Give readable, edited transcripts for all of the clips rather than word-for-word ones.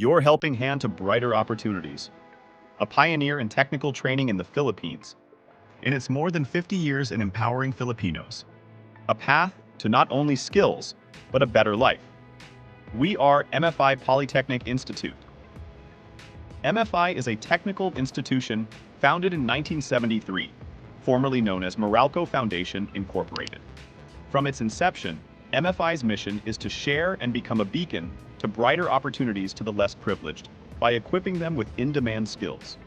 your helping hand to brighter opportunities. A pioneer in technical training in the Philippines. In its more than 50 years in empowering Filipinos. A path to not only skills, but a better life. We are MFI Polytechnic Institute. MFI is a technical institution founded in 1973, formerly known as Meralco Foundation Incorporated. From its inception, MFI's mission is to share and become a beacon to brighter opportunities to the less privileged by equipping them with in-demand skills.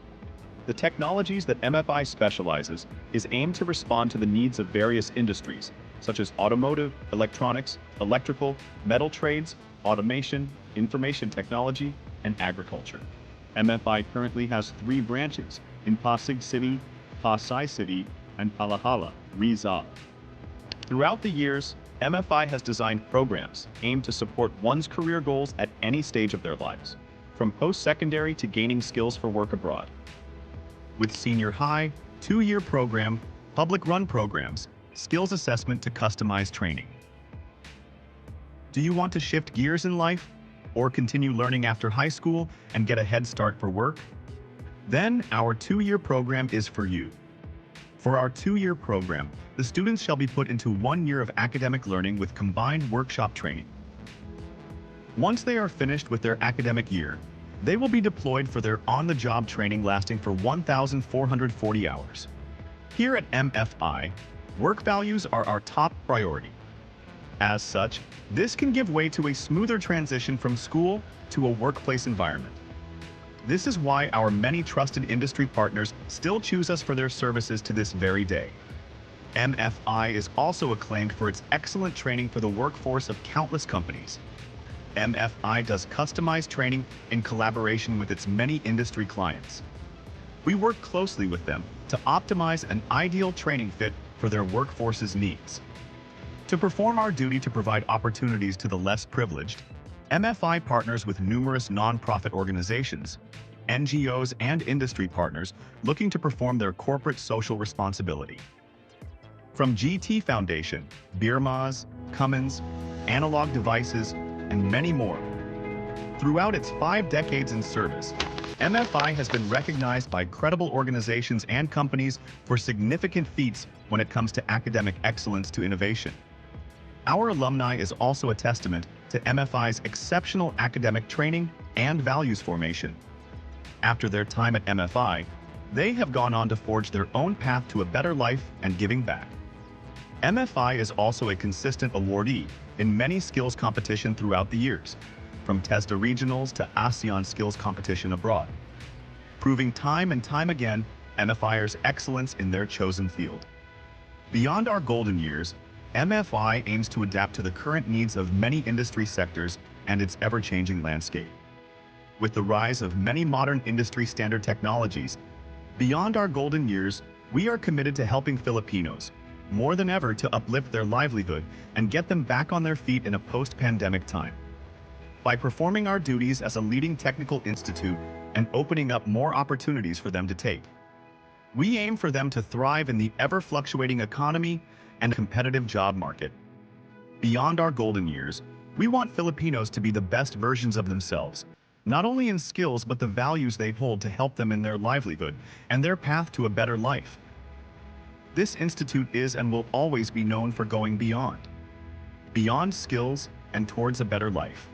The technologies that MFI specializes is aimed to respond to the needs of various industries, such as automotive, electronics, electrical, metal trades, automation, information technology, and agriculture. MFI currently has 3 branches in Pasig City, Pasay City, and Palahala, Rizal. Throughout the years, MFI has designed programs aimed to support one's career goals at any stage of their lives, from post-secondary to gaining skills for work abroad. With senior high, 2-year program, public-run programs, skills assessment to customized training. Do you want to shift gears in life, or continue learning after high school and get a head start for work? Then our 2-year program is for you. For our 2-year program, the students shall be put into 1 year of academic learning with combined workshop training. Once they are finished with their academic year, they will be deployed for their on-the-job training lasting for 1,440 hours. Here at MFI, work values are our top priority. As such, this can give way to a smoother transition from school to a workplace environment. This is why our many trusted industry partners still choose us for their services to this very day. MFI is also acclaimed for its excellent training for the workforce of countless companies. MFI does customized training in collaboration with its many industry clients. We work closely with them to optimize an ideal training fit for their workforce's needs. To perform our duty to provide opportunities to the less privileged, MFI partners with numerous non-profit organizations, NGOs, and industry partners looking to perform their corporate social responsibility. From GT Foundation, Birmas, Cummins, Analog Devices, and many more. Throughout its 5 decades in service, MFI has been recognized by credible organizations and companies for significant feats when it comes to academic excellence to innovation. Our alumni is also a testament to MFI's exceptional academic training and values formation. After their time at MFI, they have gone on to forge their own path to a better life and giving back. MFI is also a consistent awardee in many skills competition throughout the years, from TESDA regionals to ASEAN skills competition abroad, proving time and time again MFIers' excellence in their chosen field. Beyond our golden years, MFI aims to adapt to the current needs of many industry sectors and its ever-changing landscape. With the rise of many modern industry standard technologies, beyond our golden years, we are committed to helping Filipinos, more than ever, to uplift their livelihood and get them back on their feet in a post-pandemic time. By performing our duties as a leading technical institute and opening up more opportunities for them to take, we aim for them to thrive in the ever-fluctuating economy and competitive job market. Beyond our golden years, we want Filipinos to be the best versions of themselves, not only in skills but the values they hold to help them in their livelihood and their path to a better life. This institute is and will always be known for going beyond skills and towards a better life.